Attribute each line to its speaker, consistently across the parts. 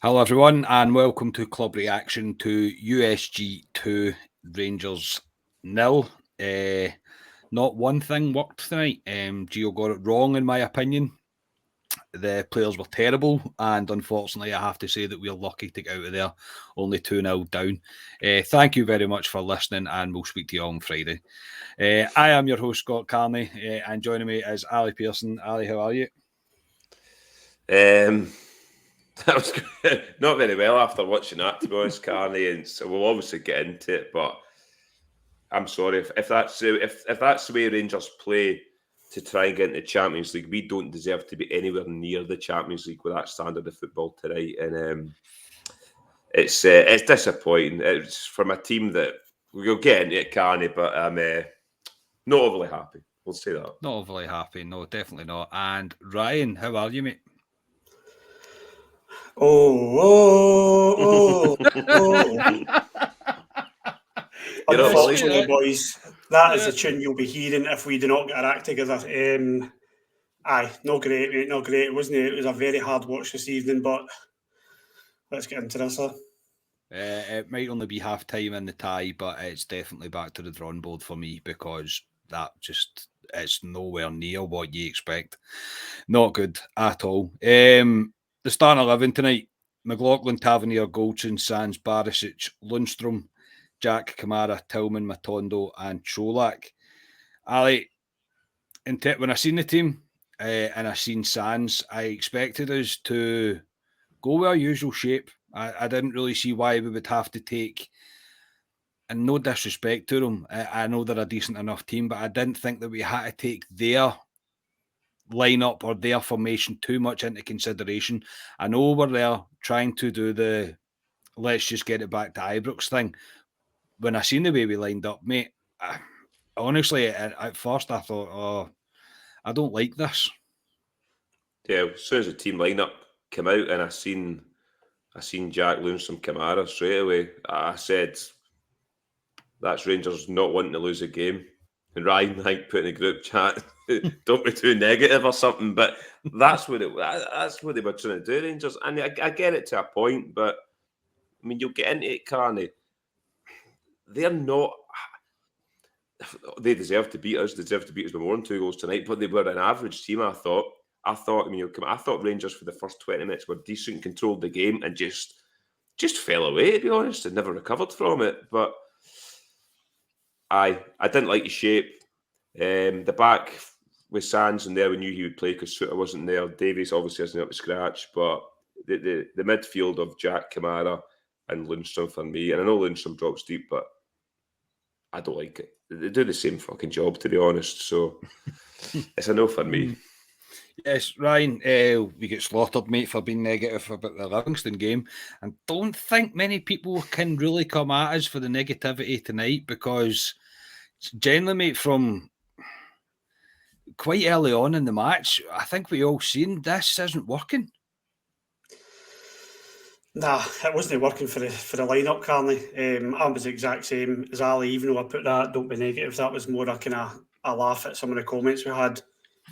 Speaker 1: Hello, everyone, and welcome to Club Reaction to USG 2 Rangers 0. Not one thing worked tonight. Gio got it wrong, in my opinion. The players were terrible, and unfortunately, I have to say that we're lucky to get out of there only 2-0 down. Thank you very much for listening, and we'll speak to you all on Friday. I am your host, Scott Carney, and joining me is Ali Pearson. Ali, how are you?
Speaker 2: That was not very well after watching that, to be honest, Carney, and so we'll obviously get into it. But I'm sorry if that's the way Rangers play to try and get into the Champions League. We don't deserve to be anywhere near the Champions League with that standard of football tonight, and it's disappointing. It's from a team that we'll get into it, Carney, but I'm not overly happy. We'll say that.
Speaker 1: Not overly happy, no, definitely not. And Ryan, how are you, mate?
Speaker 3: Unfortunately, boys, that is the tune you'll be hearing if we do not get our act together. Not great, mate, not great, wasn't it? It was a very hard watch this evening, but let's get into this.
Speaker 1: It might only be half time in the tie, but it's definitely back to the drawing board for me because that just it's nowhere near what you expect. Not good at all. The starting 11 tonight: McLaughlin, Tavernier, Goldson, Sands, Barisic, Lundstrom, Jack, Kamara, Tillman, Matondo, and Cholak. Ali, when I seen the team and I seen Sands, I expected us to go with our usual shape. I didn't really see why we would have to take, and no disrespect to them, I know they're a decent enough team, but I didn't think that we had to take their lineup or their formation too much into consideration. I know we're there trying to do the let's just get it back to Ibrox thing. When I seen the way we lined up, mate, honestly, at first I thought, oh, I don't like this.
Speaker 2: Yeah, as soon as the team lineup came out and I seen Jack Lundstrom, Kamara straight away, I said, that's Rangers not wanting to lose a game. And Ryan, I think, put in the group chat, don't be too negative or something. But that's what they were trying to do, Rangers. And I get it to a point, but I mean, you'll get into it, Carney. They're not. They deserve to beat us. They deserve to beat us by more than 2 goals tonight. But they were an average team. I thought. I thought Rangers for the first 20 minutes were decent, controlled the game, and just fell away. To be honest, and never recovered from it. But I didn't like the shape. The back with Sands in there, we knew he would play because Suter wasn't there. Davies obviously isn't up to scratch, but the midfield of Jack, Kamara, and Lundstrom for me, and I know Lundstrom drops deep, but I don't like it. They do the same fucking job, to be honest. So it's a no for me.
Speaker 1: Yes, Ryan, we get slaughtered, mate, for being negative about the Livingston game. And don't think many people can really come at us for the negativity tonight because generally, mate, from quite early on in the match, I think we all seen this isn't working.
Speaker 3: Nah, it wasn't working for the lineup, Carney. I was the exact same as Ali, even though I put that don't be negative. That was more a kind of a laugh at some of the comments we had.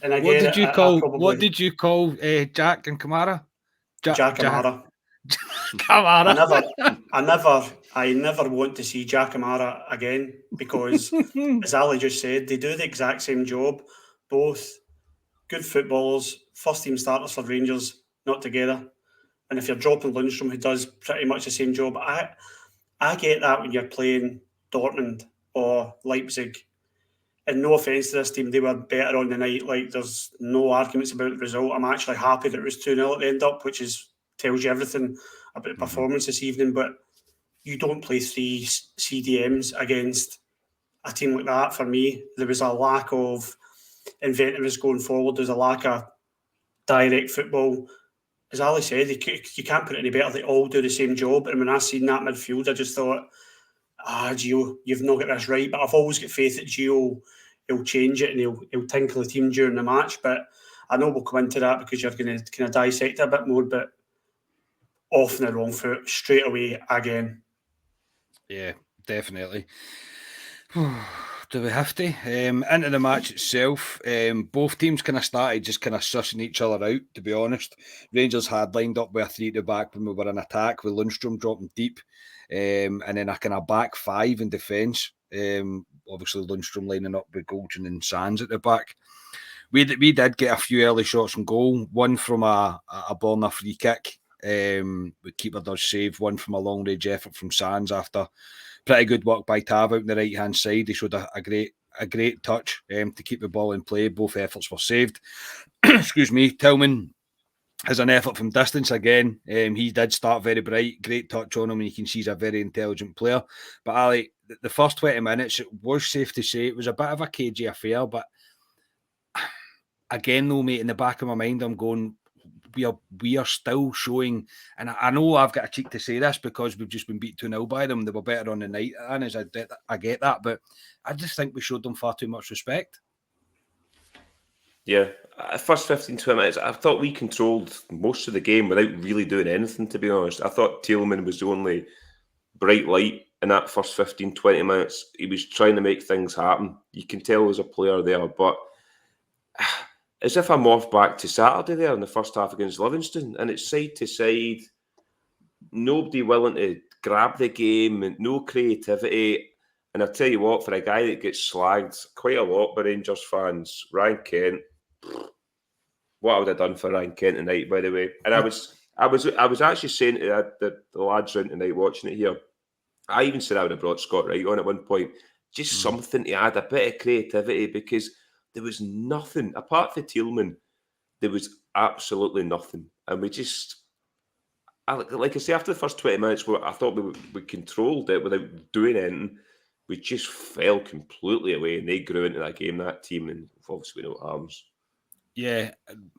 Speaker 3: And
Speaker 1: what did you call Jack and Kamara?
Speaker 3: Jack Kamara.
Speaker 1: Kamara.
Speaker 3: I never want to see Jack Kamara again because, as Ali just said, they do the exact same job. Both good footballers, first team starters for Rangers, not together. And if you're dropping Lundstrom, who does pretty much the same job, I get that when you're playing Dortmund or Leipzig. And no offence to this team, they were better on the night. Like, there's no arguments about the result. I'm actually happy that it was 2-0 at the end up, which tells you everything about the performance this evening. But you don't play 3 CDMs against a team like that. For me, there was a lack of inventiveness going forward. There's a lack of direct football. As Ali said, you can't put it any better. They all do the same job. And when I seen that midfield, I just thought, Gio, you've not got this right. But I've always got faith that Gio, he'll change it and he'll tinkle the team during the match. But I know we'll come into that because you're going to kind of dissect it a bit more. But off on the wrong foot, straight away again.
Speaker 1: Yeah, definitely. Do we have to? Into the match itself, both teams kind of started just kind of sussing each other out, to be honest. Rangers had lined up with a 3 at the back when we were in attack, with Lundstrom dropping deep, and then a kind of back 5 in defence. Obviously, Lundstrom lining up with Goldson and Sands at the back. We did get a few early shots on goal, one from a ball and a free kick. The keeper does save, one from a long range effort from Sands after pretty good work by Tav out on the right hand side. He showed a great touch to keep the ball in play. Both efforts were saved. Excuse me. Tillman has an effort from distance again. He did start very bright. Great touch on him, and you can see he's a very intelligent player. But Ali, the first 20 minutes, it was safe to say it was a bit of a cagey affair. But again, though, mate, in the back of my mind, I'm going, we are still showing, and I know I've got a cheek to say this because we've just been beat 2-0 by them. They were better on the night, and as I get that, but I just think we showed them far too much respect.
Speaker 2: Yeah, first 15, 20 minutes, I thought we controlled most of the game without really doing anything, to be honest. I thought Tillman was the only bright light in that first 15, 20 minutes. He was trying to make things happen. You can tell there's a player there, but as if I'm off back to Saturday there in the first half against Livingston, and it's side to side, nobody willing to grab the game, and no creativity. And I tell you what, for a guy that gets slagged quite a lot by Rangers fans, Ryan Kent, what I would have done for Ryan Kent tonight, by the way. And I was actually saying to the lads around tonight watching it here, I even said I would have brought Scott Wright on at one point, just something to add a bit of creativity, because there was nothing, apart from Tillman, there was absolutely nothing. And we just, like I say, after the first 20 minutes, I thought we controlled it without doing anything. We just fell completely away, and they grew into that game, that team, and obviously no harms.
Speaker 1: Yeah,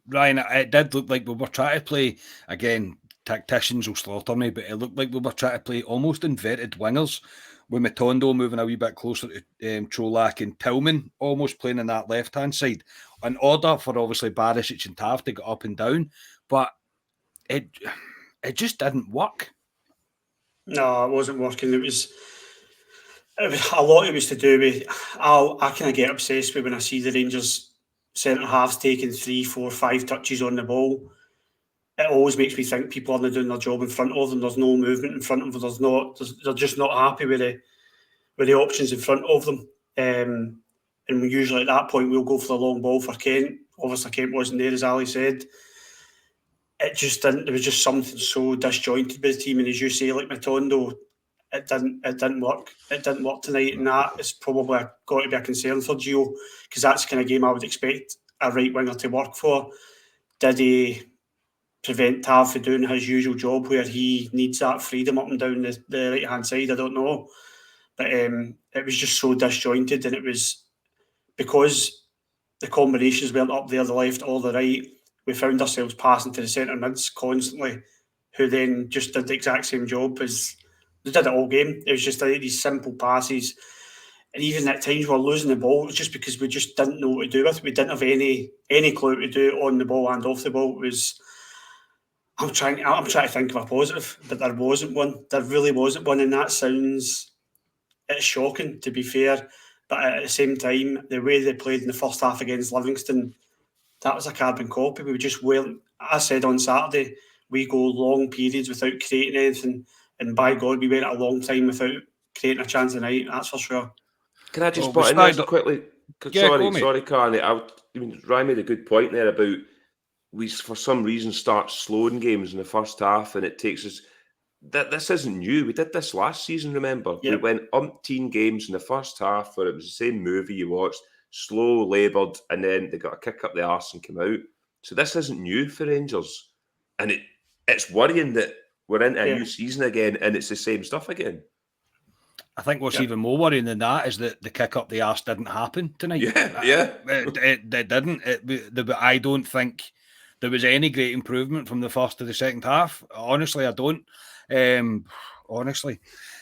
Speaker 1: Ryan, it did look like we were trying to play, again, tacticians will slaughter me, but it looked like we were trying to play almost inverted wingers, with Matondo moving a wee bit closer to Cholak, and Tillman almost playing on that left-hand side, in order for obviously Barisic and Tav to get up and down, but it just didn't work.
Speaker 3: No, it wasn't working. It was a lot. It was to do with I kind of get obsessed with when I see the Rangers centre halves taking 3, 4, 5 touches on the ball. It always makes me think people aren't doing their job in front of them. There's no movement in front of them. They're just not happy with the options in front of them. And usually at that point we'll go for the long ball for Kent. Obviously Kent wasn't there, as Ali said. It just didn't. There was just something so disjointed with the team, and as you say, like Matondo, it didn't work. It didn't work tonight, and that is probably got to be a concern for Gio, because that's the kind of game I would expect a right winger to work for. Did he prevent Tav from doing his usual job where he needs that freedom up and down the right hand side? I don't know, but it was just so disjointed, and it was because the combinations weren't up there, the left or the right. We found ourselves passing to the centre mids constantly, who then just did the exact same job as they did it all game. It was just like these simple passes, and even at times we were losing the ball. It was just because we just didn't know what to do with it. We didn't have any clue what to do on the ball and off the ball. It was. I'm trying to think of a positive, but there wasn't one. There really wasn't one, and that sounds, it's shocking, to be fair. But at the same time, the way they played in the first half against Livingston, that was a carbon copy. We just weren't. I said on Saturday, we go long periods without creating anything, and by God, we went a long time without creating a chance tonight. That's for sure.
Speaker 2: Can I just butt in there quickly?
Speaker 1: Yeah,
Speaker 2: sorry, Carney. Ryan made a good point there about we, for some reason, start slowing games in the first half, and it takes us. This isn't new. We did this last season, remember? Yep. We went umpteen games in the first half where it was the same movie you watched, slow, laboured, and then they got a kick up the arse and came out. So this isn't new for Rangers. And it's worrying that we're into a new season again and it's the same stuff again.
Speaker 1: I think what's even more worrying than that is that the kick up the arse didn't happen tonight. It didn't. I don't think there was any great improvement from the first to the second half. Honestly, I don't. And then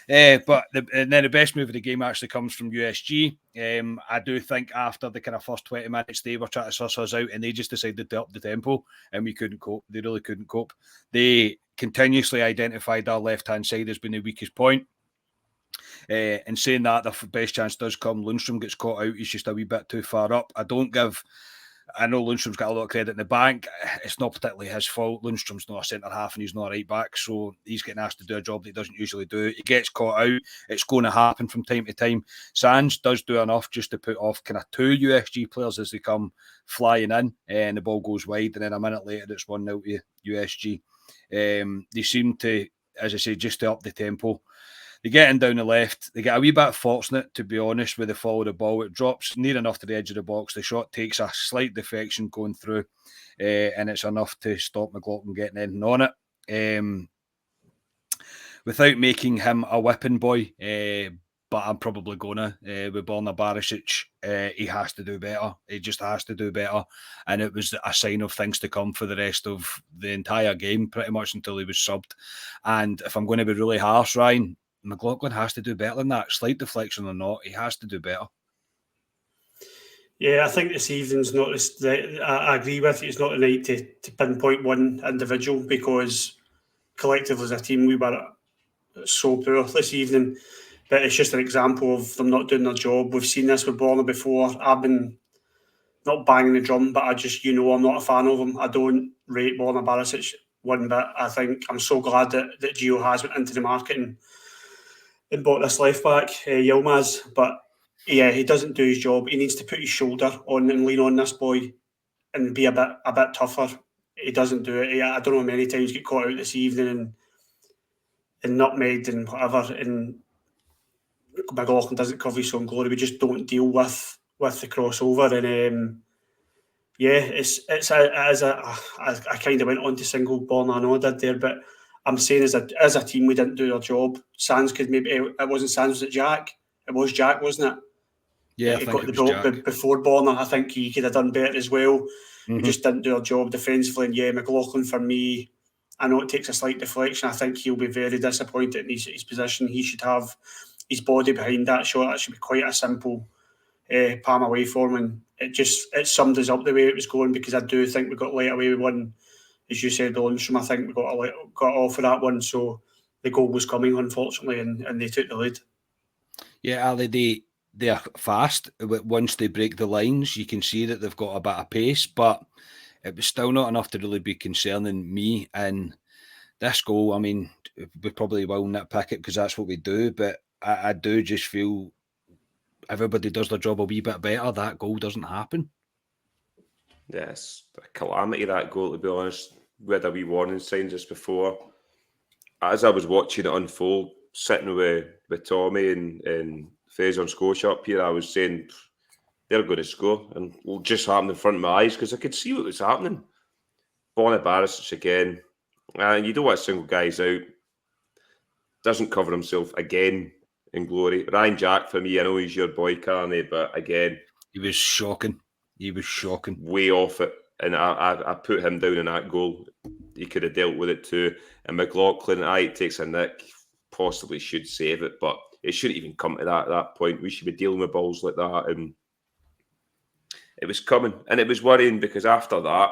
Speaker 1: the best move of the game actually comes from USG. I do think after the kind of first 20 minutes, they were trying to suss us out and they just decided to up the tempo and we couldn't cope. They really couldn't cope. They continuously identified our left-hand side as being the weakest point. And saying that, the best chance does come. Lundstrom gets caught out. He's just a wee bit too far up. I know Lundstrom's got a lot of credit in the bank. It's not particularly his fault. Lundstrom's not a centre-half and he's not a right-back, so he's getting asked to do a job that he doesn't usually do. He gets caught out. It's going to happen from time to time. Sands does do enough just to put off kind of 2 USG players as they come flying in, and the ball goes wide, and then a minute later it's 1-0 to USG. They seem to, as I say, just to up the tempo. They get in down the left. They get a wee bit fortunate, to be honest, with the fall of the ball. It drops near enough to the edge of the box. The shot takes a slight deflection going through, and it's enough to stop McLaughlin getting in on it. Without making him a whipping boy, but I'm probably gonna with Borna Barisic. He has to do better. He just has to do better, and it was a sign of things to come for the rest of the entire game, pretty much until he was subbed. And if I'm going to be really harsh, Ryan, McLaughlin has to do better than that. Slight deflection or not, he has to do better.
Speaker 3: Yeah, I think this evening's not. I agree with you. It's not the night to pinpoint one individual, because collectively as a team we were so poor this evening. But it's just an example of them not doing their job. We've seen this with Borna before. I've been not banging the drum, but I'm not a fan of him. I don't rate Borna Barisic one bit. I think I'm so glad that Gio has went into the market and bought this left back, Yilmaz. But yeah, he doesn't do his job. He needs to put his shoulder on and lean on this boy and be a bit tougher. He doesn't do it. I don't know how many times he get caught out this evening and nutmegged and whatever, and McLaughlin doesn't cover his own glory. We just don't deal with the crossover, and I kind of went on to single Borna. I know I did there, but I'm saying as a team we didn't do our job. Sands could maybe, it wasn't Sands, was it Jack? It was Jack, wasn't it?
Speaker 1: Yeah,
Speaker 3: he got the ball before Borna. I think he could have done better as well. We just didn't do our job defensively. And yeah, McLaughlin, for me, I know it takes a slight deflection. I think he'll be very disappointed in his position. He should have his body behind that shot. That should be quite a simple palm away for him. And it summed us up the way it was going, because I do think we got let away with one. As you said, the Lundstrom, I think we got off of that one. So the goal was coming, unfortunately, and they took the lead.
Speaker 1: Yeah, Ali, they are fast. Once they break the lines, you can see that they've got a bit of pace, but it was still not enough to really be concerning me. And this goal, I mean, we probably will nitpick it because that's what we do, but I do just feel everybody does their job a wee bit better. That goal doesn't happen.
Speaker 2: Yes, a calamity, that goal, to be honest. We had a wee warning sign just before. As I was watching it unfold, sitting with Tommy and Faze on Scotia up here, I was saying, they're going to score. And it just happened in front of my eyes because I could see what was happening. Borna Barisic again. And you don't want to single guys out. Doesn't cover himself again in glory. Ryan Jack, for me, I know he's your boy, Carney, but again,
Speaker 1: he was shocking.
Speaker 2: Way off it. And I put him down in that goal. He could have dealt with it too. And McLaughlin, it takes a nick, possibly should save it, but it shouldn't even come to that point. We should be dealing with balls like that. And it was coming. And it was worrying because after that,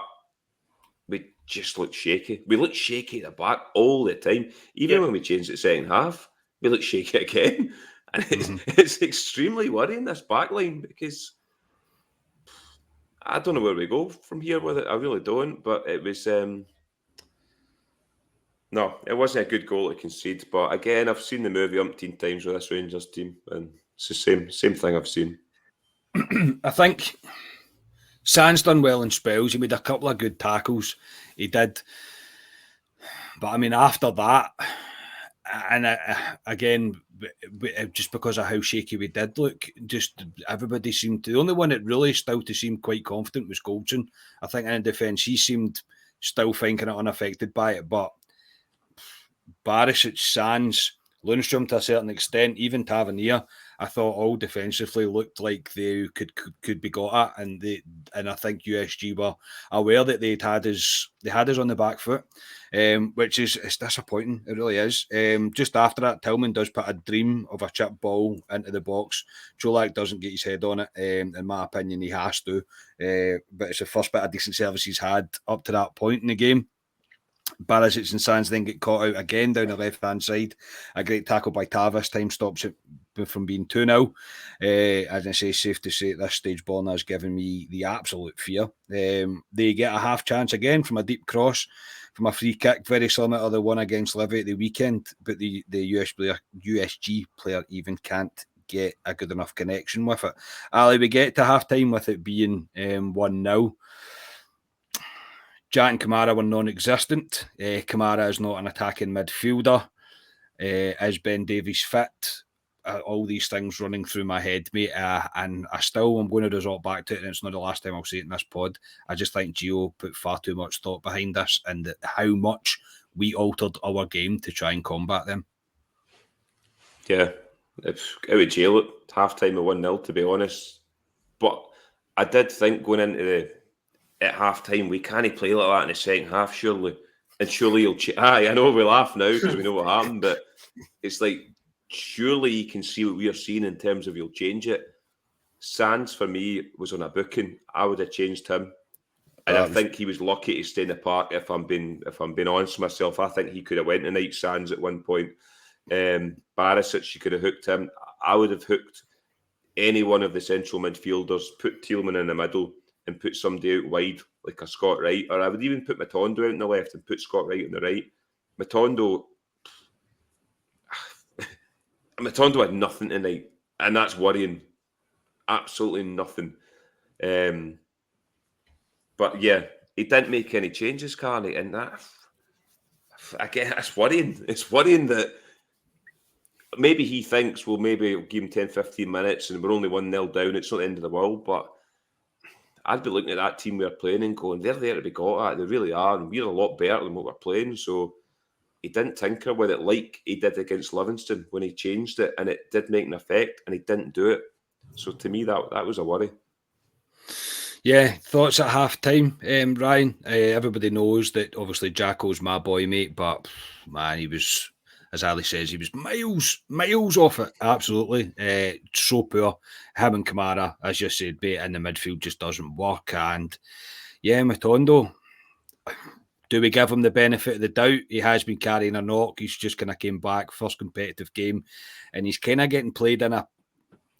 Speaker 2: we just looked shaky. We looked shaky at the back all the time. Even when we changed the second half, we looked shaky again. And it's extremely worrying, this back line, because I don't know where we go from here with it. I really don't. But it was... no, it wasn't a good goal to concede. But again, I've seen the movie umpteen times with this Rangers team, and it's the same thing I've seen.
Speaker 1: I think Sands done well in spells. He made a couple of good tackles. He did. But I mean, after that, and again, just because of how shaky we did look, just everybody seemed to... The only one that really still to seem quite confident was Goldson. I think in defence, he seemed still fine, kind of unaffected by it. But Barisic, Sands, Lundstrom to a certain extent, even Tavernier, I thought all defensively looked like they could be got at, and I think USG were aware that they had us on the back foot, which is disappointing. It really is. Just after that, Tillman does put a dream of a chip ball into the box. Cholak doesn't get his head on it. In my opinion, he has to, but it's the first bit of decent service he's had up to that point in the game. Barisic and Sands then get caught out again down the left-hand side. A great tackle by Tavis time stops it from being 2-0. As I say, safe to say at this stage, Borna has given me the absolute fear. They get a half chance again from a deep cross, from a free kick, very similar to the one against Livy at the weekend, but the USG player even can't get a good enough connection with it. Ali, we get to half-time with it being 1-0. Jack and Kamara were non-existent. Kamara is not an attacking midfielder. Is Ben Davies fit? All these things running through my head, mate. And I'm going to resort back to it, and it's not the last time I'll say it in this pod. I just think Gio put far too much thought behind this and how much we altered our game to try and combat them.
Speaker 2: Yeah, it's out of jail at half-time at 1-0, to be honest. But I did think going into at half-time, we can't play like that in the second half, surely. And surely he'll... I know we laugh now because we know what happened, but it's like, surely you can see what we are seeing in terms of he'll change it. Sands, for me, was on a booking. I would have changed him. And I think he was lucky to stay in the park, if I'm being honest with myself. I think he could have went tonight, Sands, at one point. Barisic, you could have hooked him. I would have hooked any one of the central midfielders, put Tielemans in the middle, and put somebody out wide, like a Scott Wright. Or I would even put Matondo out on the left and put Scott Wright on the right. Matondo had nothing tonight, and that's worrying. Absolutely nothing. But yeah, he didn't make any changes, Carney, and that, again, that's worrying. It's worrying that maybe he thinks, well, maybe we'll give him 10, 15 minutes and we're only 1-0 down. It's not the end of the world, but I'd be looking at that team we're playing and going, they're there to be got at. They really are, and we're a lot better than what we're playing. So he didn't tinker with it like he did against Livingston when he changed it, and it did make an effect, and he didn't do it. So to me, that was a worry.
Speaker 1: Yeah, thoughts at half-time, Ryan? Everybody knows that obviously Jacko's my boy, mate, but man, he was, as Ali says, he was miles off it. Absolutely. So poor. Him and Kamara, as you said, bait in the midfield just doesn't work. And yeah, Matondo, do we give him the benefit of the doubt? He has been carrying a knock. He's just kind of came back, first competitive game, and he's kind of getting played in an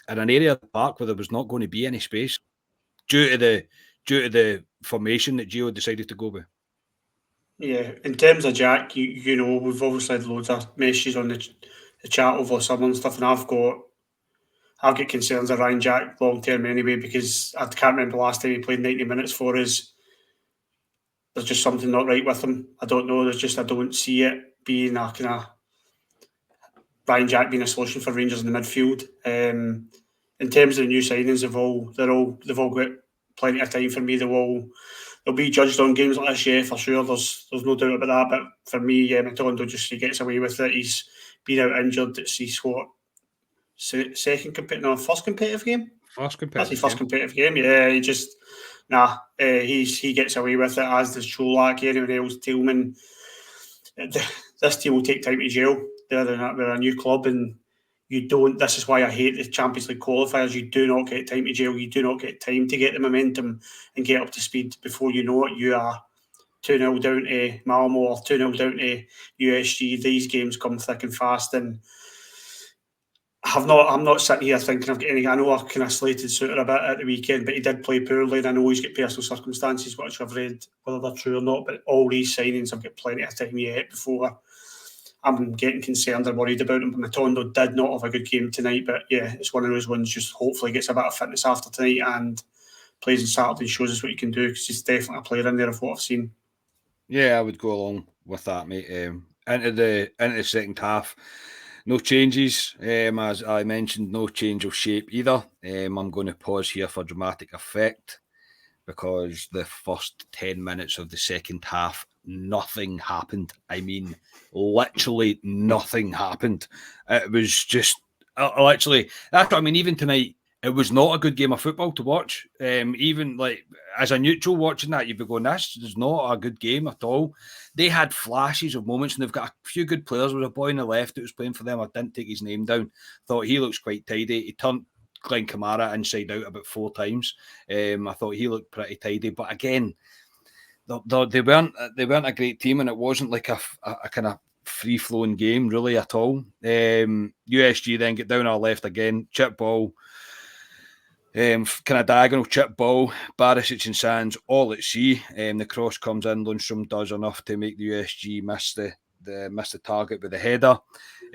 Speaker 1: area of the park where there was not going to be any space due to the formation that Gio decided to go with.
Speaker 3: Yeah, in terms of Jack, you know, we've obviously had loads of messages on the chat over summer and stuff, and I've got concerns around Jack long term anyway, because I can't remember the last time he played 90 minutes for us. There's just something not right with him. I don't know. I don't see it being a kind of Ryan Jack being a solution for Rangers in the midfield. In terms of the new signings, they've all got plenty of time for me. They'll be judged on games like this, yeah, for sure. There's no doubt about that. But for me, yeah, Matondo he gets away with it. He's been out injured. It's his first competitive game. That's his first competitive game. Yeah, he gets away with it, as does Cholak, anyone else, Tielemans. This team will take time to gel. They're a new club, and you don't. This is why I hate the Champions League qualifiers. You do not get time to gel. You do not get time to get the momentum and get up to speed. Before you know it, you are 2-0 down to Malmo or 2-0 down to USG. These games come thick and fast, and I'm not sitting here thinking I've got anything. I know I kind of slated Suter a bit at the weekend, but he did play poorly, and I know he's got personal circumstances, which I've read whether they're true or not. But all these signings, I've got plenty of time yet before I'm getting concerned or worried about him. But Matondo did not have a good game tonight, but yeah, it's one of those ones. Just hopefully gets a bit of fitness after tonight and plays on Saturday and shows us what he can do, because he's definitely a player in there of what I've seen.
Speaker 1: Yeah, I would go along with that, mate. Into the second half, no changes. As I mentioned, no change of shape either. I'm going to pause here for dramatic effect, because the first 10 minutes of the second half, nothing happened. I mean, literally nothing happened. It was just literally, that's what I mean. Even tonight, it was not a good game of football to watch. Even like as a neutral watching that, you'd be going, this is not a good game at all. They had flashes of moments, and they've got a few good players. There was a boy on the left that was playing for them. I didn't take his name down. Thought he looks quite tidy. He turned Glenn Kamara inside out about 4 times. I thought he looked pretty tidy. But again, they weren't a great team, and it wasn't like a kind of free-flowing game really at all. USG then get down our left again, chip ball, kind of diagonal chip ball, Barisic and Sands all at sea. The cross comes in, Lundstrom does enough to make the USG miss the target with the header.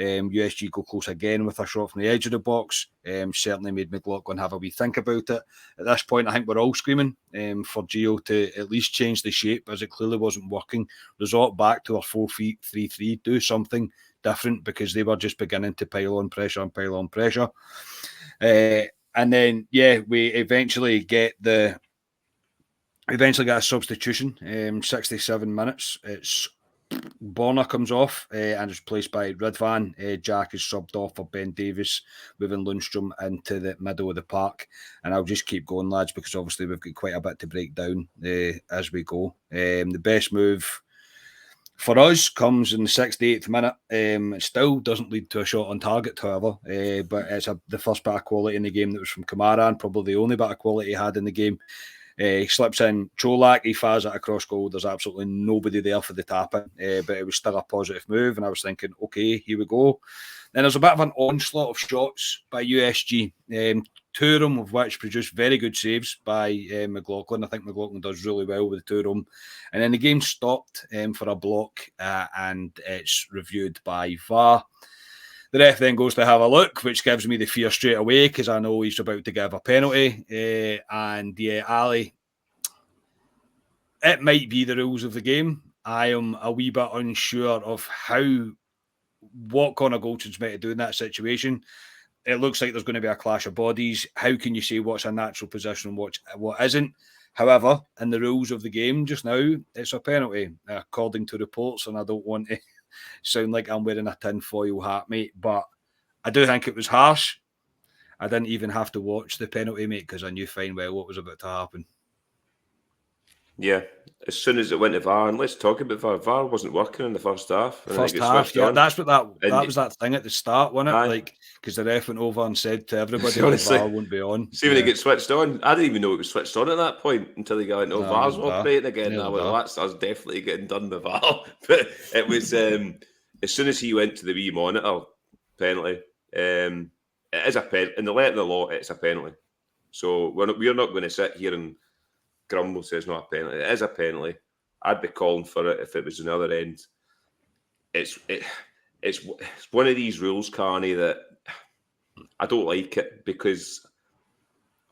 Speaker 1: USG go close again with a shot from the edge of the box. Certainly made McLaughlin have a wee think about it. At this point, I think we're all screaming for Gio to at least change the shape, as it clearly wasn't working. Resort back to our 4-3-3, do something different, because they were just beginning to pile on pressure. And then, we eventually get a substitution. 67 minutes. It's Borna comes off and is replaced by Ridvan. Jack is subbed off for Ben Davies, moving Lundstrom into the middle of the park. And I'll just keep going, lads, because obviously we've got quite a bit to break down as we go. The best move for us comes in the 68th minute. It still doesn't lead to a shot on target, however, but it's the first bit of quality in the game that was from Kamara, and probably the only bit of quality he had in the game. He slips in Cholak, he fires it across goal. There's absolutely nobody there for the tap-in, but it was still a positive move, and I was thinking, okay, here we go. Then there's a bit of an onslaught of shots by USG, two of them of which produced very good saves by McLaughlin. I think McLaughlin does really well with the two of them. And then the game stopped for a block, and it's reviewed by VAR. The ref then goes to have a look, which gives me the fear straight away, because I know he's about to give a penalty. Ali, it might be the rules of the game. I am a wee bit unsure of what Connor Goldson's meant to do in that situation. It looks like there's going to be a clash of bodies. How can you say what's a natural position and what isn't? However, in the rules of the game just now, it's a penalty, according to reports, and I don't want to sound like I'm wearing a tinfoil hat, mate, but I do think it was harsh. I didn't even have to watch the penalty, mate, because I knew fine well what was about to happen.
Speaker 2: Yeah, as soon as it went to VAR, and let's talk about VAR. VAR wasn't working in the first half.
Speaker 1: That's what that was that thing at the start, wasn't it? Like, because the ref went over and said to everybody that VAR won't be on.
Speaker 2: See, when it gets switched on, I didn't even know it was switched on at that point until he got into VAR's operating again. I went, I was definitely getting done with VAR. But it was as soon as he went to the wee monitor, penalty. It is a penalty. In the letter of the law, it's a penalty. So we're not going to sit here and grumble says not a penalty. It is a penalty. I'd be calling for it if it was the other end. It's one of these rules, Carney, that I don't like it, because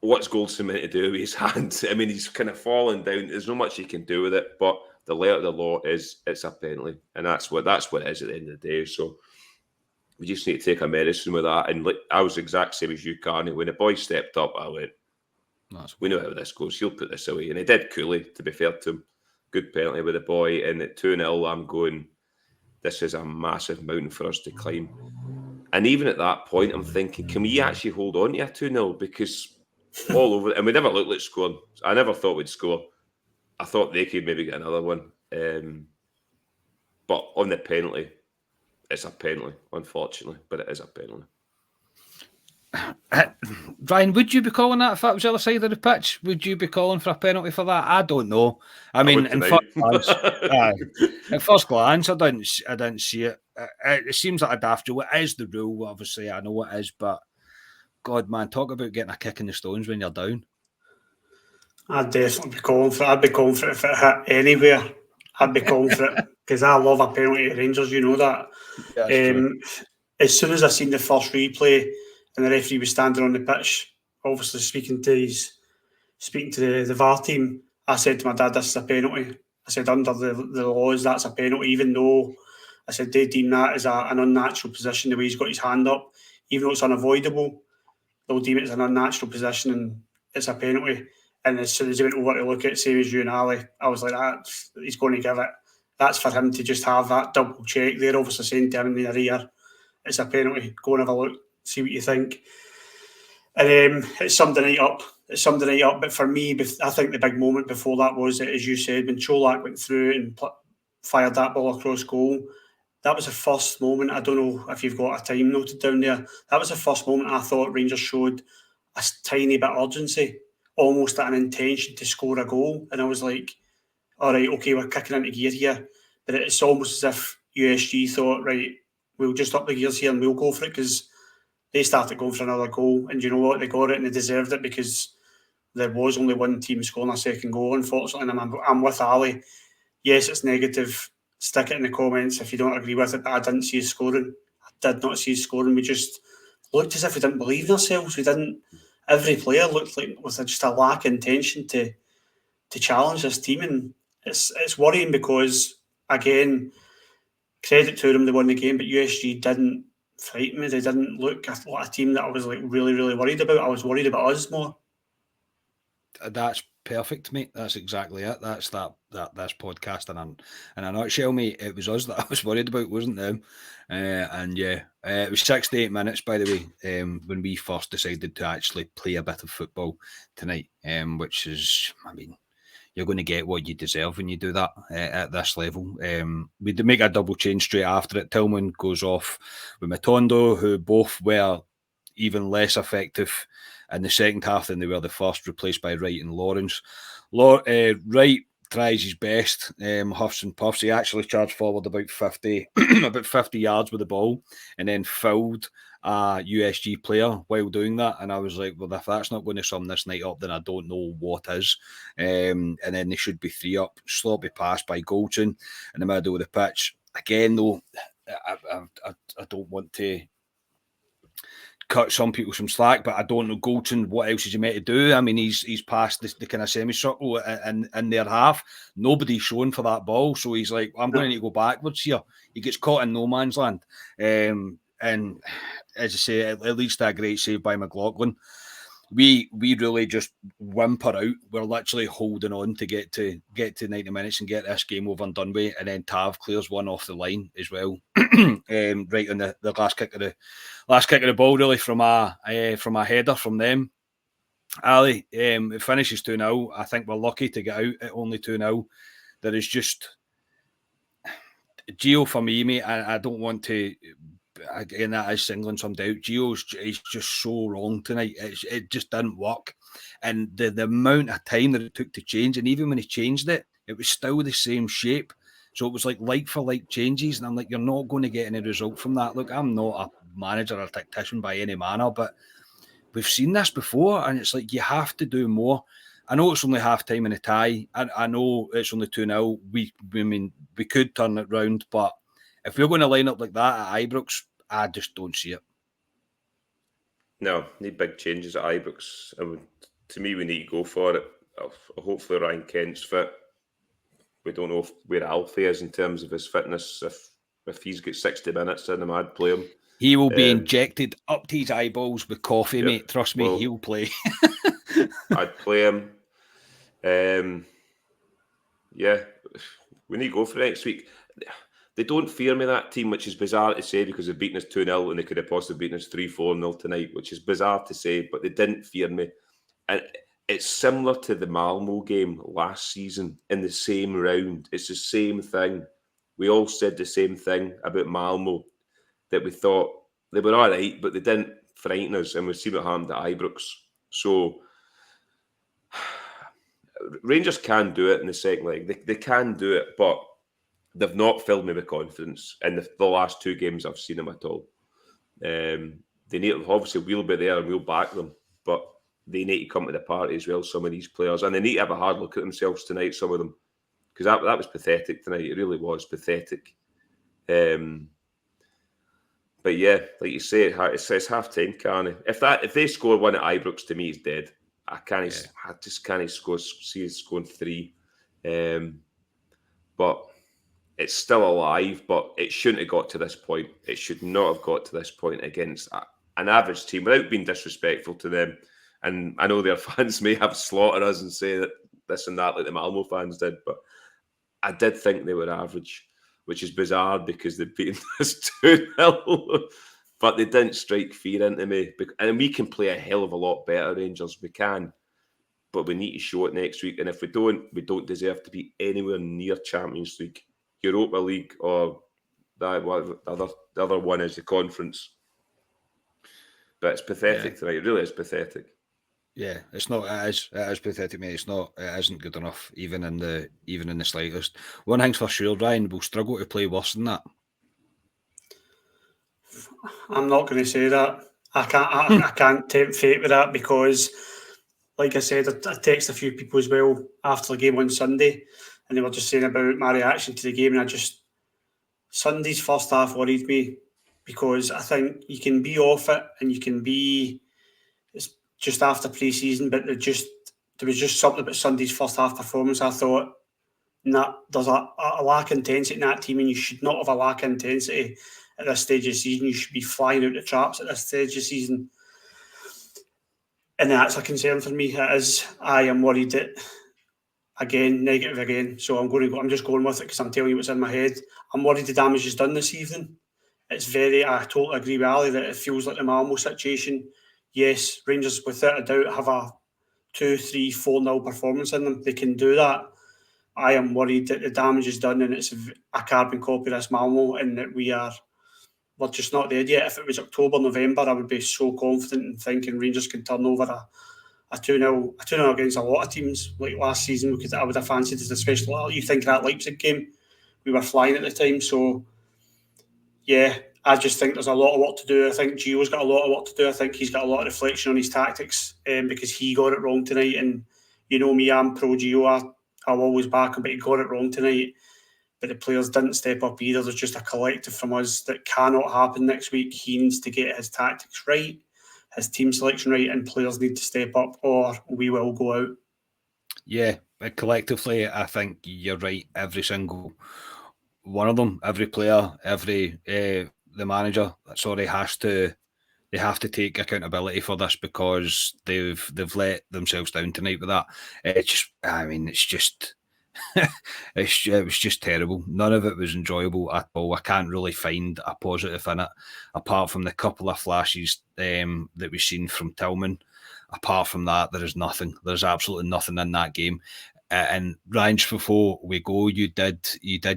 Speaker 2: what's Goldson meant to do with his hands? I mean, he's kind of falling down. There's not much he can do with it, but the letter of the law is it's a penalty, and that's what it is at the end of the day. So we just need to take a medicine with that. And I was the exact same as you, Carney. When the boy stepped up, I went, we know how this goes. He'll put this away. And he did coolly, to be fair to him. Good penalty with the boy. And at 2-0, I'm going, this is a massive mountain for us to climb. And even at that point, I'm thinking, can we actually hold on to a 2-0? Because all over, and we never looked like scoring. I never thought we'd score. I thought they could maybe get another one. But on the penalty, it's a penalty, unfortunately. But it is a penalty.
Speaker 1: Ryan, would you be calling that if that was the other side of the pitch? Would you be calling for a penalty for that? I don't know. I mean, at first glance, I didn't see it. It seems like a daft rule. It is the rule, obviously. I know it is, but God, man, talk about getting a kick in the stones when you're down.
Speaker 3: I'd definitely be calling for it. I'd be calling for it if it hit anywhere. I'd be calling for it because I love a penalty at Rangers. You know that. As soon as I seen the first replay, and the referee was standing on the pitch, obviously speaking to the VAR team, I said to my dad, this is a penalty. I said, under the laws, that's a penalty, even though I said they deem that as an unnatural position, the way he's got his hand up. Even though it's unavoidable, they'll deem it as an unnatural position and it's a penalty. And as soon as he went over to look at it, same as you and Ali, I was like, he's going to give it. That's for him to just have that double check. They're obviously saying to him in their ear, it's a penalty, go and have a look. See what you think. And it summed the night up. But for me, I think the big moment before that was, as you said, when Cholak went through and fired that ball across goal. That was the first moment. I don't know if you've got a time noted down there. That was the first moment I thought Rangers showed a tiny bit of urgency, almost an intention to score a goal. And I was like, all right, okay, we're kicking into gear here. But it's almost as if USG thought, right, we'll just up the gears here and we'll go for it, because they started going for another goal. And you know what? They got it and they deserved it, because there was only one team scoring a second goal, unfortunately. And I'm with Ali. Yes, it's negative. Stick it in the comments if you don't agree with it, but I didn't see us scoring. I did not see us scoring. We just looked as if we didn't believe in ourselves. We didn't. Every player looked like with just a lack of intention to challenge this team, and it's worrying because, again, credit to them, they won the game, but USG didn't frighten me. They didn't look like a team that I was like really, really worried about. I was worried about us more.
Speaker 1: That's perfect, mate. That's exactly it. That's that this podcast in a nutshell, mate. It was us that I was worried about, wasn't them? And yeah, it was 68 minutes, by the way, when we first decided to actually play a bit of football tonight, which is, I mean, you're going to get what you deserve when you do that at this level. We did make a double change straight after it. Tillman goes off with Matondo, who both were even less effective in the second half than they were the first, replaced by Wright and Lawrence. Wright tries his best, huffs and puffs. He actually charged forward about 50 yards with the ball, and then fouled a USG player while doing that. And I was like, well, if that's not going to sum this night up, then I don't know what is. And then they should be 3 up. Sloppy pass by Goldson in the middle of the pitch. Again, though, I don't want to cut some people some slack, but I don't know, Goldson, what else is he meant to do? I mean, he's past the kind of semicircle in their half. Nobody's showing for that ball, so he's like, I'm going to need to go backwards here. He gets caught in no man's land. And as I say, it leads to a great save by McLaughlin. We really just whimper out. We're literally holding on to get to 90 minutes and get this game over and done with. And then Tav clears one off the line as well, right on the last kick of the ball, really, from a header from them. Ali, it finishes 2-0. I think we're lucky to get out at only 2-0. There is just Gio for me, mate. I don't want to. Again, that is singling some doubt. Gio's just so wrong tonight. It just didn't work. And the amount of time that it took to change, and even when he changed it, it was still the same shape. So it was like for like changes. And I'm like, you're not going to get any result from that. Look, I'm not a manager or a tactician by any manner, but we've seen this before. And it's like, you have to do more. I know it's only half time in a tie. I know it's only 2-0. We could turn it round, but if we're going to line up like that at Ibrox, I just don't see it.
Speaker 2: No, need big changes at Ibrox. To me, we need to go for it. Hopefully Ryan Kent's fit. We don't know where Alfie is in terms of his fitness. If he's got 60 minutes in him, I'd play him.
Speaker 1: He will be injected up to his eyeballs with coffee, mate. Trust me, he'll play.
Speaker 2: I'd play him. Yeah, we need to go for it next week. They don't fear me, that team, which is bizarre to say because they've beaten us 2-0 and they could have possibly beaten us 3-4-0 tonight, which is bizarre to say, but they didn't fear me. And it's similar to the Malmo game last season in the same round. It's the same thing. We all said the same thing about Malmo, that we thought they were all right, but they didn't frighten us, and we've seen what happened at Ibrox. So Rangers can do it in the second leg. They can do it, but they've not filled me with confidence in the last 2 games I've seen them at all. They need, obviously, we'll be there and we'll back them, but they need to come to the party as well, some of these players. And they need to have a hard look at themselves tonight, some of them. Because that was pathetic tonight. It really was pathetic. But yeah, like you say, it's half time, can't it? If they score one at Ibrox, to me, it's dead. I just can't see us scoring 3. But it's still alive, but it shouldn't have got to this point. It should not have got to this point against an average team, without being disrespectful to them. And I know their fans may have slaughtered us and say that this and that, like the Malmo fans did, but I did think they were average, which is bizarre because they've beaten us 2-0. But they didn't strike fear into me. And we can play a hell of a lot better, Rangers. We can. But we need to show it next week. And if we don't deserve to be anywhere near Champions League, Europa League, or the other one is the conference. But it's pathetic tonight. It really is pathetic.
Speaker 1: Yeah, it's not. It is pathetic, mate. It's not. It isn't good enough, even in the slightest. One thing's for sure, Ryan. We'll struggle to play worse than that.
Speaker 3: I'm not going to say that. I can't tempt fate with that because, like I said, I texted a few people as well after the game on Sunday, and they were just saying about my reaction to the game, and Sunday's first half worried me because I think you can be off it and you can be it's just after pre-season, but there was just something about Sunday's first half performance. I thought, nah, there's a lack of intensity in that team, and you should not have a lack of intensity at this stage of the season. You should be flying out the traps at this stage of the season, and that's a concern for me. It is. I am worried that again, negative again. So I'm just going with it because I'm telling you what's in my head. I'm worried the damage is done this evening. I totally agree with Ali that it feels like the Malmo situation. Yes, Rangers without a doubt have a 2-3-4-0 performance in them. They can do that. I am worried that the damage is done and it's a carbon copy of this Malmo and that we're just not there yet. If it was October, November, I would be so confident in thinking Rangers can turn over a 2-0 against a lot of teams like last season because I would have fancied it, especially you think of that Leipzig game. We were flying at the time, so yeah, I just think there's a lot of work to do. I think Gio's got a lot of work to do. I think he's got a lot of reflection on his tactics because he got it wrong tonight. And you know me, I'm pro Gio. I'll always back him, but he got it wrong tonight. But the players didn't step up either. There's just a collective from us that cannot happen next week. He needs to get his tactics right, his team selection right, and players need to step up or we will go out.
Speaker 1: Yeah, collectively, I think you're right. Every single one of them, every player, the manager, they have to take accountability for this because they've let themselves down tonight with that. It's just it was just terrible. None of it was enjoyable at all. I can't really find a positive in it, apart from the couple of flashes that we've seen from Tillman. Apart from that, there is nothing. There's absolutely nothing in that game. And Ryan, just before we go, you did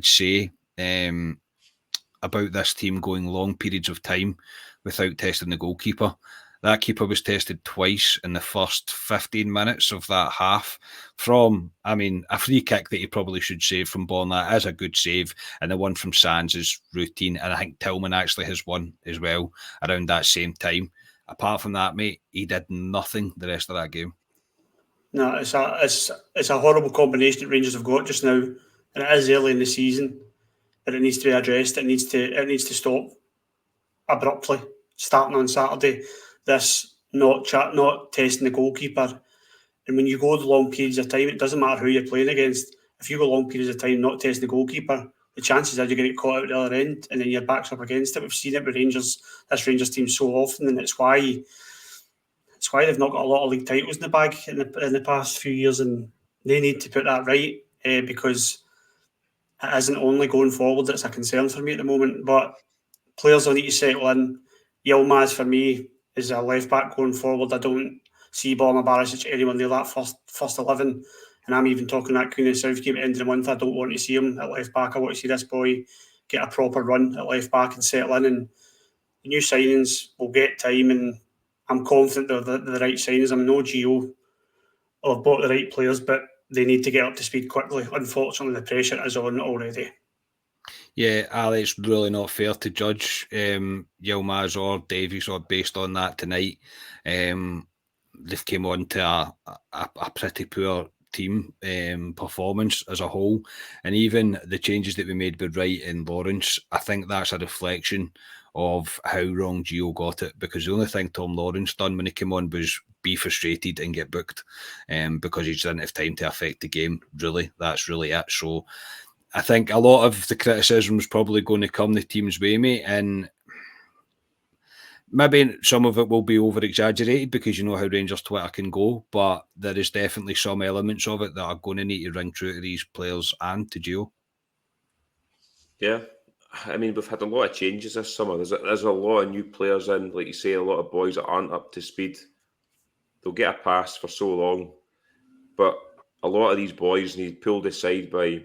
Speaker 1: say about this team going long periods of time without testing the goalkeeper. That keeper was tested twice in the first 15 minutes of that half from, a free kick that he probably should save from Borna is a good save, and the one from Sands is routine, and I think Tillman actually has one as well around that same time. Apart from that, mate, he did nothing the rest of that game.
Speaker 3: No, it's a horrible combination that Rangers have got just now, and it is early in the season, but it needs to be addressed. It needs to stop abruptly starting on Saturday. This not testing the goalkeeper, and when you go the long periods of time, it doesn't matter who you're playing against. If you go long periods of time not testing the goalkeeper, the chances are you're going to get caught out the other end, and then your back's up against it. We've seen it with this Rangers team so often, and it's why they've not got a lot of league titles in the bag in the past few years, and they need to put that right because it isn't only going forward that's a concern for me at the moment, but players will need to settle in. Yilmaz, for me, is a left back going forward. I don't see Borna Barisic anyone near that first 11. And I'm even talking that Queen of South game at the end of the month. I don't want to see him at left back. I want to see this boy get a proper run at left back and settle in. And the new signings will get time, and I'm confident they're the right signings. I'm no Gio or bought the right players, but they need to get up to speed quickly. Unfortunately, the pressure is on already.
Speaker 1: Yeah, Ali, it's really not fair to judge Yilmaz or Davies or based on that tonight. They've came on to a pretty poor team performance as a whole, and even the changes that we made with Wright and Lawrence, I think that's a reflection of how wrong Gio got it, because the only thing Tom Lawrence done when he came on was be frustrated and get booked because he just didn't have time to affect the game. Really, that's really it. So I think a lot of the criticism is probably going to come the team's way, mate, and maybe some of it will be over-exaggerated because you know how Rangers Twitter can go, but there is definitely some elements of it that are going to need to ring true to these players and to Gio.
Speaker 2: Yeah, we've had a lot of changes this summer. There's a lot of new players in, like you say, a lot of boys that aren't up to speed. They'll get a pass for so long, but a lot of these boys need pulled aside by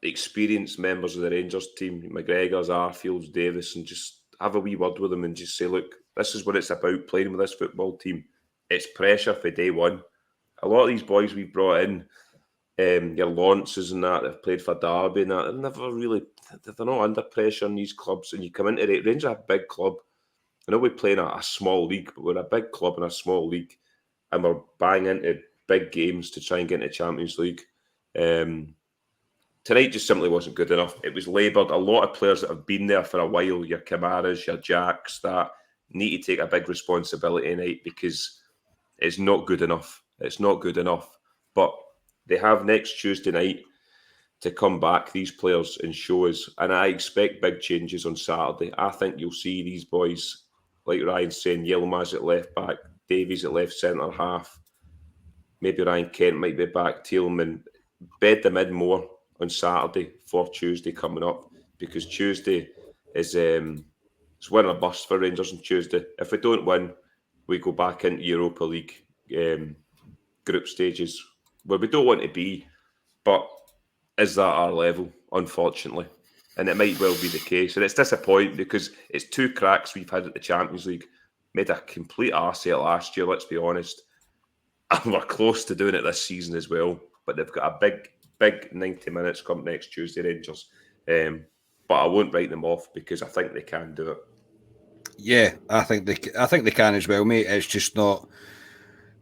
Speaker 2: experienced members of the Rangers team, McGregor's, Arfields, Davis, and just have a wee word with them and just say, look, this is what it's about, playing with this football team. it's pressure for day one. A lot of these boys we've brought in, your Launces and that, they've played for Derby and that, they're not under pressure in these clubs. And you come into it, Rangers are a big club. I know we play in a small league, but we're a big club in a small league, and we're buying into big games to try and get into Champions League. Tonight just simply wasn't good enough. It was laboured. A lot of players that have been there for a while, your Kamaras, your Jacks, that need to take a big responsibility tonight, because it's not good enough. It's not good enough. But they have next Tuesday night to come back, these players, and show us. And I expect big changes on Saturday. I think you'll see these boys, like Ryan's saying, Yilmaz at left back, Davies at left centre half. Maybe Ryan Kent might be back, Tielemans. Bed them in more on Saturday for Tuesday coming up, because Tuesday is it's win or bust for Rangers on Tuesday. If we don't win, we go back into Europa League group stages, where we don't want to be. But is that our level? Unfortunately. And it might well be the case. And it's disappointing, because it's two cracks we've had at the Champions League. Made a complete arse of it last year, let's be honest. And we're close to doing it this season as well. But they've got a big 90 minutes come next Tuesday, Rangers. But I won't write them off, because I think they can do it.
Speaker 1: Yeah, I think they can as well, mate. It's just not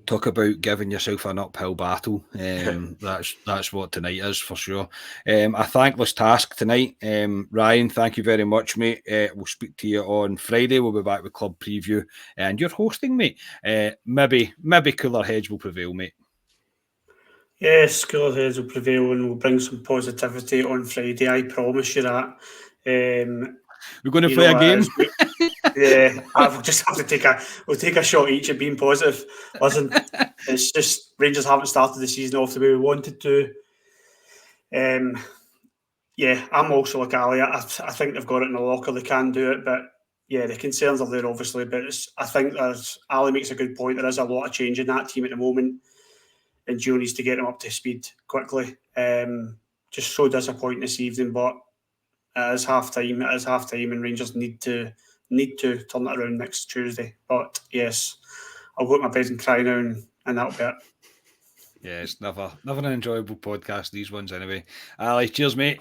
Speaker 1: talk about giving yourself an uphill battle. That's what tonight is for sure. A thankless task tonight. Ryan, thank you very much, mate. We'll speak to you on Friday. We'll be back with club preview, and you're hosting, mate. Maybe cooler heads will prevail, mate.
Speaker 3: Yes, cooler heads will prevail, and we'll bring some positivity on Friday. I promise you that.
Speaker 1: We're going to play a game.
Speaker 3: Yeah, I'll just have to we'll take a shot each at being positive. Listen, it's just Rangers haven't started the season off the way we wanted to. Yeah, I'm also like Ali. I think they've got it in the locker. They can do it, but yeah, the concerns are there obviously. But I think Ali makes a good point. There is a lot of change in that team at the moment, and Joe needs to get them up to speed quickly. Just so disappointing this evening, but it is half time. It is half time, and Rangers need to turn it around next Tuesday. But yes, I'll go to my bed and cry now, and that'll be it.
Speaker 1: Yeah, it's never an enjoyable podcast, these ones anyway. Ali, cheers, mate.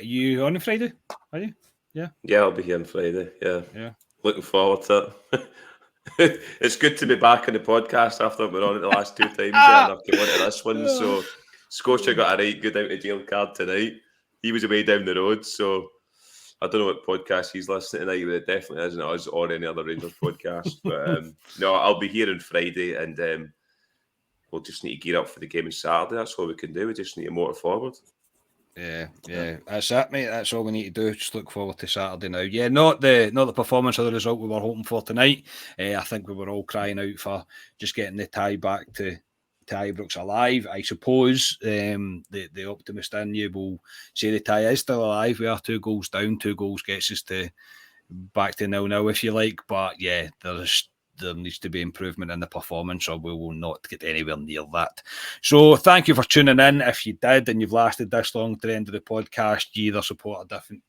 Speaker 1: You on Friday? Are you? Yeah.
Speaker 2: Yeah, I'll be here on Friday.
Speaker 1: Yeah.
Speaker 2: Looking forward to it. It's good to be back on the podcast after we're on it the last two times. Yeah, and I've come on to this one. So Scotia got a right good out of jail card tonight. He was away down the road, so I don't know what podcast he's listening to tonight, but it definitely isn't us or any other Rangers podcast. But no, I'll be here on Friday, and we'll just need to gear up for the game on Saturday. That's all we can do. We just need to motor forward.
Speaker 1: Yeah, that's it, mate. That's all we need to do. Just look forward to Saturday now. Yeah, not the performance or the result we were hoping for tonight. I think we were all crying out for just getting the tie back to Ibrox alive. I suppose the optimist in you will say the tie is still alive. We are 2 goals down. 2 goals gets us back to 0-0 if you like. But yeah, there needs to be improvement in the performance, or we will not get anywhere near that. So thank you for tuning in. If you did and you've lasted this long to the end of the podcast, you either support a different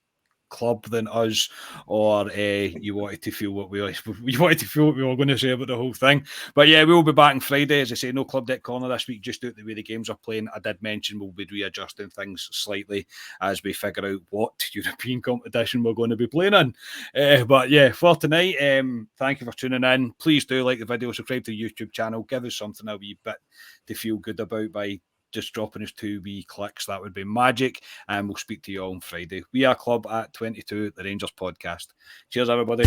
Speaker 1: club than us, or you wanted to feel what we were going to say about the whole thing. But yeah, we will be back on Friday. As I say, no Club Deck Corner this week, just out the way the games are playing. I did mention we'll be readjusting things slightly as we figure out what European competition we're going to be playing in. But yeah, for tonight, thank you for tuning in. Please do like the video, subscribe to the YouTube channel, give us something a wee bit to feel good about by just dropping us 2 wee clicks. That would be magic. And we'll speak to you all on Friday. We are Club at 22, the Rangers podcast. Cheers, everybody.